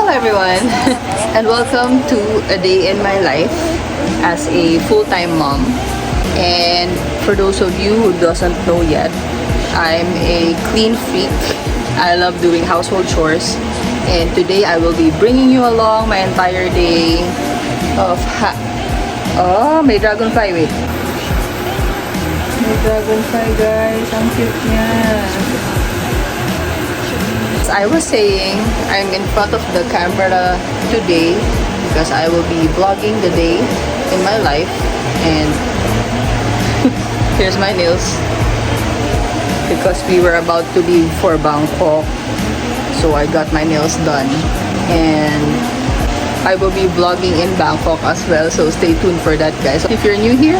everyone, and welcome to a day in my life as a full-time mom. And for those of you who doesn't know yet, I'm a clean freak. I love doing household chores, and today I will be bringing you along my entire day of oh, may dragonfly, wait. May dragonfly, guys. Ang cute niya. As I was saying, I'm in front of the camera today because I will be vlogging the day in my life. And here's my nails because we were about to leave for Bangkok, so I got my nails done. And I will be vlogging in Bangkok as well, so stay tuned for that, guys. If you're new here,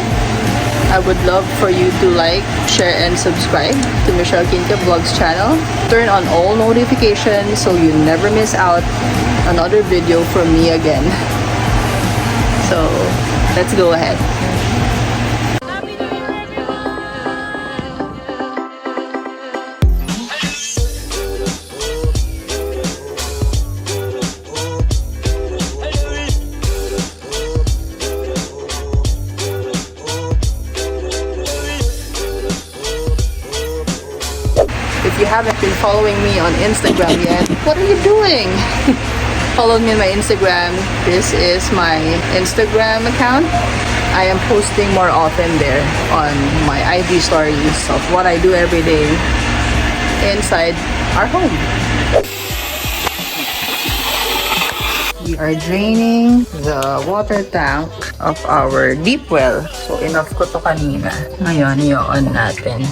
I would love for you to like, share, and subscribe to Michelle Kinka Vlogs channel. Turn on all notifications so you never miss out another video from me again. So, let's go ahead. If you haven't been following me on Instagram yet, what are you doing? Follow me on my Instagram. This is my Instagram account. I am posting more often there on my IG stories of what I do every day inside our home. We are draining the water tank of our deep well. So enough ko to kanina. Ngayon, i-on natin.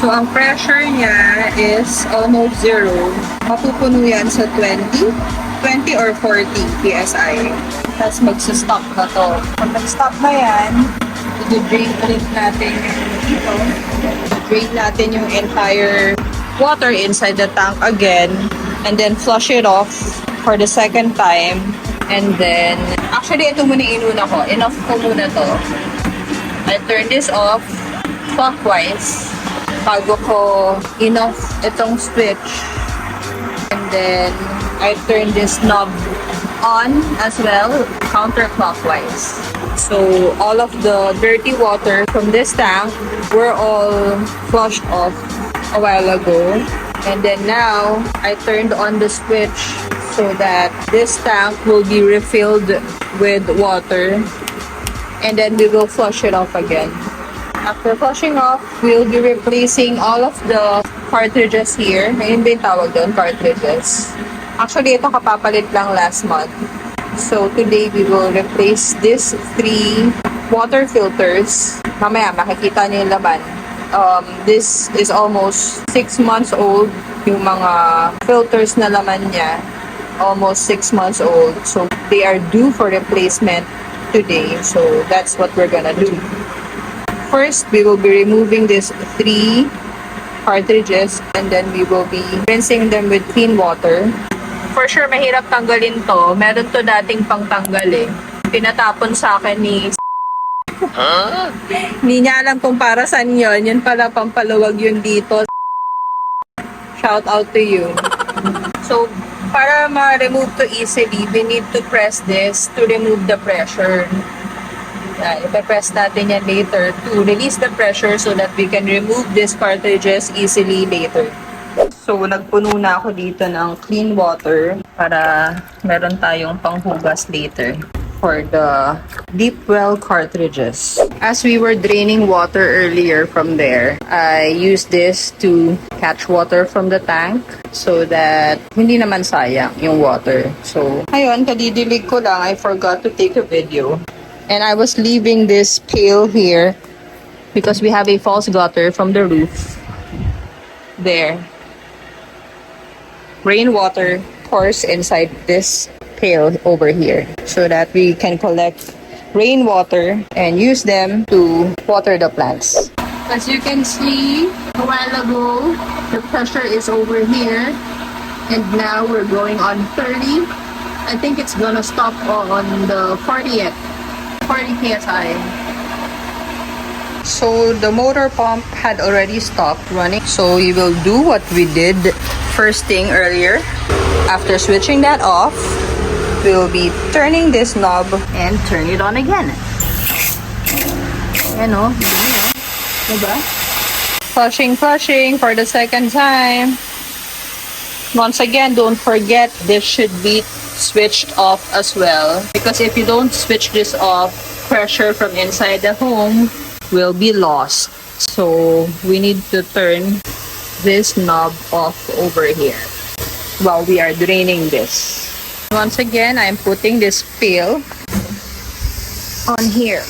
So, ang pressure niya is almost zero. Mapupuno yan sa 20 or 40 PSI. Tapos magsa-stop na to. Pag nag-stop na yan, i-drain ulit natin dito. I-drain natin yung entire water inside the tank again. And then flush it off for the second time. And then, actually, ito muna inuna ko. Enough ko muna to. I turn this off clockwise bago ko enough itong switch, and then I turn this knob on as well counterclockwise. So all of the dirty water from this tank were all flushed off a while ago, and then now I turned on the switch so that this tank will be refilled with water, and then we will flush it off again. After flushing off, we'll be replacing all of the cartridges here. Ayun ba yung tawag doon? Cartridges. Actually, ito kapapalit lang last month. So, today we will replace these 3 water filters. Mamaya, makikita niyo yung laban. This is almost 6 months old. Yung mga filters na laman niya, almost 6 months old. So, they are due for replacement today. So, that's what we're gonna do. First, we will be removing these 3 cartridges, and then we will be rinsing them with clean water. For sure, mahirap tanggalin to. Meron to dating pangtanggal eh. Pinatapon sa akin ni Hindi niya alam kung para saan yun. Yun pala, pampaluwag yun dito. Shout out to you. So, para ma-remove to easily, we need to press this to remove the pressure. Ipe-press natin yan later to release the pressure so that we can remove these cartridges easily later. So, nagpuno na ako dito ng clean water para meron tayong panghugas later for the deep well cartridges. As we were draining water earlier from there, I used this to catch water from the tank so that hindi naman sayang yung water. So, ayun, kadidilig ko lang. I forgot to take a video. And I was leaving this pail here because we have a false gutter from the roof. There. Rainwater pours inside this pail over here so that we can collect rainwater and use them to water the plants. As you can see, a while ago, the pressure is over here. And now we're going on 30. I think it's gonna stop on the 40th. 40 PSI. So the motor pump had already stopped running. So we will do what we did first thing earlier. After switching that off, we'll be turning this knob and turn it on again. Ayan o. Diba? Flushing for the second time. Once again, don't forget this should be switched off as well. Because if you don't switch this off, pressure from inside the home will be lost. So we need to turn this knob off over here while we are draining this. Once again, I'm putting this pail on here.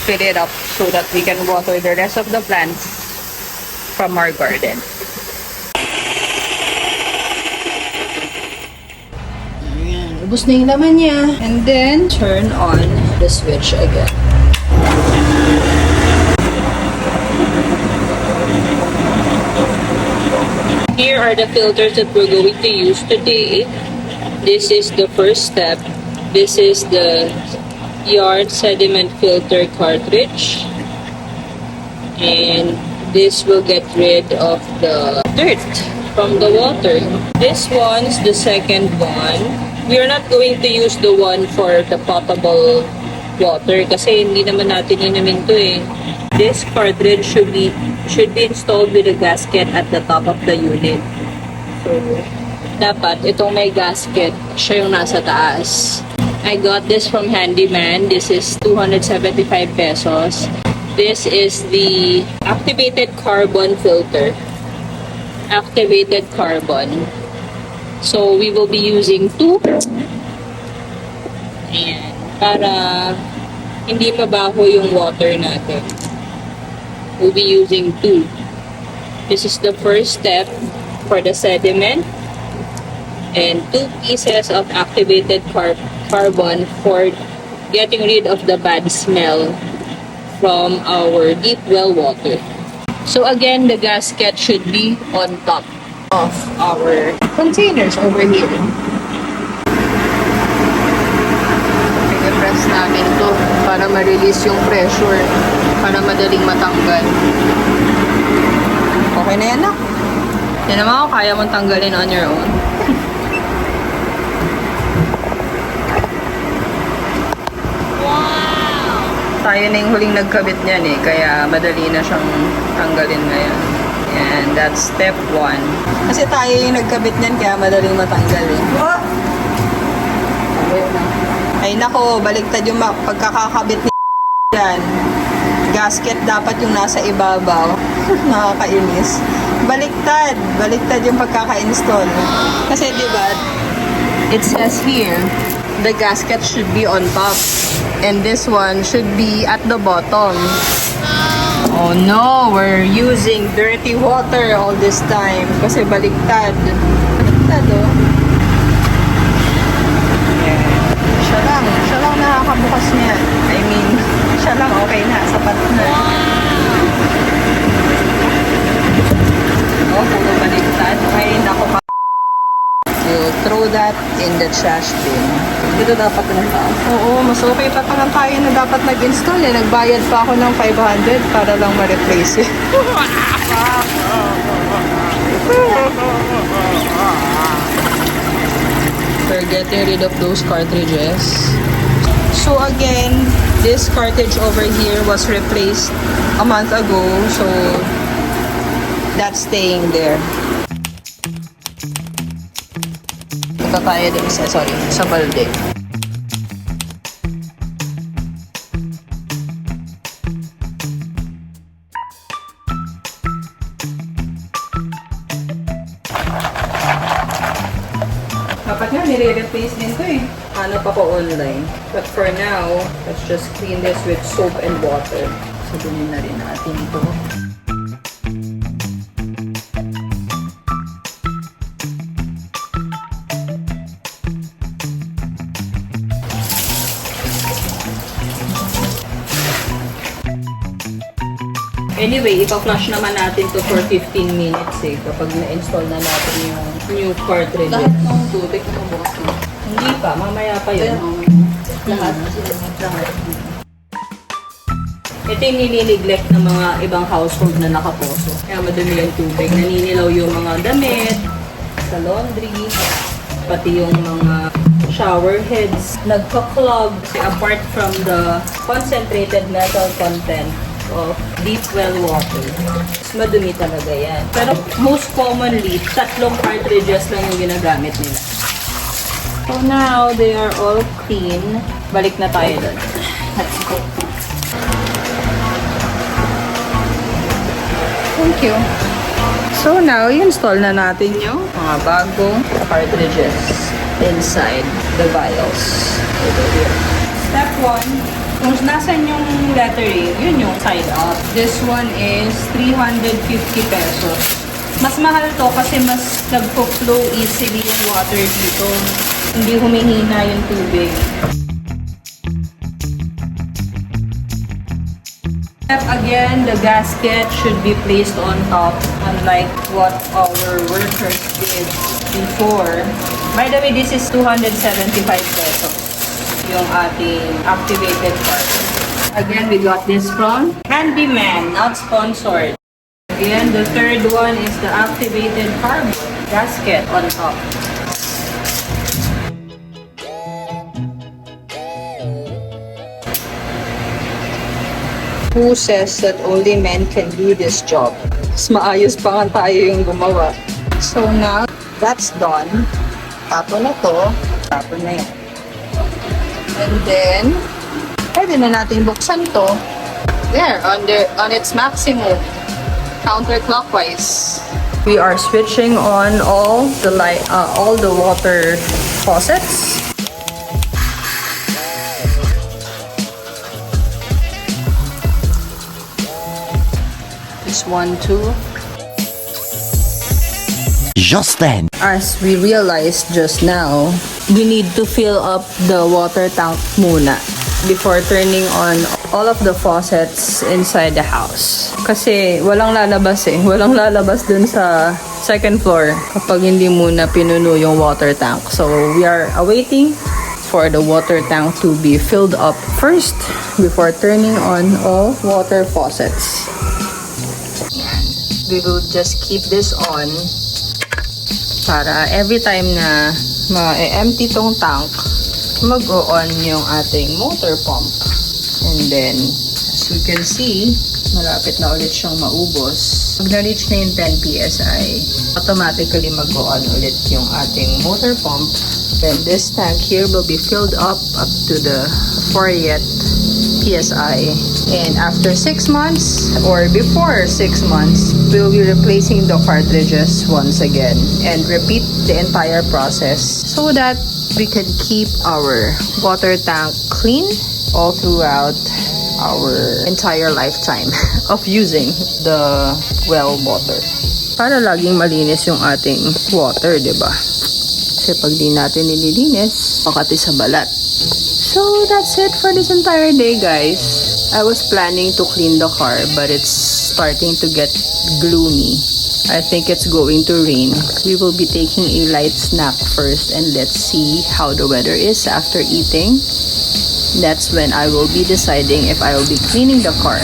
Fill it up so that we can water the rest of the plants from our garden. Ayan, ubos na yung laman niya. And then, turn on the switch again. Here are the filters that we're going to use today. This is the first step. This is the yard sediment filter cartridge. And this will get rid of the dirt from the water. This one's the second one. We are not going to use the one for the potable water kasi hindi naman natin inumin to eh. This cartridge should be installed with a gasket at the top of the unit. So, dapat itong may gasket, siya yung nasa taas. I got this from Handyman. This is 275 pesos. This is the activated carbon filter. Activated carbon. So, we will be using 2. Ayan. Para hindi mabaho yung water natin. We'll be using 2. This is the first step for the sediment. And 2 pieces of activated carbon for getting rid of the bad smell from our deep well water. So again, the gasket should be on top of our containers over here. I-press namin to para ma-release yung pressure, para madaling matanggal. Okay na yan na. Yan naman kung kaya mong tanggalin on your own. Tayo na yung huling nagkabit niyan eh, kaya madali na siyang tanggalin ngayon. And that's step 1. Kasi tayo yung nagkabit niyan, kaya madaling matanggal eh. Ay nako, baliktad yung pagkakakabit ni yan. Gasket dapat yung nasa ibabaw. Nakakainis. Baliktad yung pagkaka-install. Kasi diba, it says here, the gasket should be on top. And this one should be at the bottom. Oh no, we're using dirty water all this time. Kasi baliktad. Baliktad oh. Yeah. Siya lang nakakabukas niya. I mean, siya lang okay na, sapat na. Oh, puro baliktad. Ay, nako ka. We'll throw that in the trash bin. Dito dapat na tayo. Oo, mas okay pa nga tayo na dapat nag-install eh. Nagbayad pa ako ng 500 para lang ma-replace eh. We're getting rid of those cartridges. So again, this cartridge over here was replaced a month ago. So that's staying there. Ito tayo din sa balde. Dapat nga, nire-replace din to eh. Ano pa po online. But for now, let's just clean this with soap and water. Sabunin na rin natin ito. Anyway, ipa-flush naman natin to for 15 minutes eh, kapag na-install na natin yung new cartridge. Lahat ng tubig na bukas na. Hindi pa, mamaya pa yun. Lahat. Lahat. Ito yung nilineglect ng mga ibang household na nakaposo. Kaya madumi yung tubig. Naninilaw yung mga damit, sa laundry, pati yung mga shower heads. Nagka-clog apart from the concentrated metal content of deep well water. Mas madumi talaga yan. Pero most commonly, 3 cartridges lang yung ginagamit nila. So now, they are all clean. Balik na tayo doon. Let's go. Thank you. So now, i-install na natin yung mga bagong cartridges inside the vials. Over here. Step 1, kung nasan yung lettering, yun yung side up. This one is 350 pesos. Mas mahal to kasi mas nagpo-flow easily yung water dito. Hindi humihina yung tubig. Step again, the gasket should be placed on top, unlike what our workers did before. By the way, this is 275 pesos. Yung ating activated part. Again, we got this from Handyman, not sponsored. Again, the third one is the activated carbon gasket on top. Who says that only men can do this job? Mas maayos pa nga tayo yung gumawa. So now, that's done. Tapo na to. Tapo na yan. And then, pwede na natin buksan to. There, on its maximum. Counterclockwise. We are switching on all the water faucets. This one too. Just then, As we realized just now, we need to fill up the water tank muna before turning on all of the faucets inside the house. Kasi walang lalabas eh. Walang lalabas dun sa second floor kapag hindi muna pinuno yung water tank. So we are awaiting for the water tank to be filled up first before turning on all water faucets. We will just keep this on para every time na ma-empty tong tank, mag-on yung ating motor pump. And then, as you can see, malapit na ulit siyang maubos. Pag na-reach na yung 10 PSI, automatically mag-on ulit yung ating motor pump. Then this tank here will be filled up to the 40th PSI. And after 6 months or before 6 months, we'll be replacing the cartridges once again and repeat the entire process so that we can keep our water tank clean all throughout our entire lifetime of using the well water. Para laging malinis yung ating water, di ba? Kasi pag di natin nililinis, makati sa balat. So that's it for this entire day, guys. I was planning to clean the car, but it's starting to get gloomy. I think it's going to rain. We will be taking a light snack first and let's see how the weather is after eating. That's when I will be deciding if I will be cleaning the car.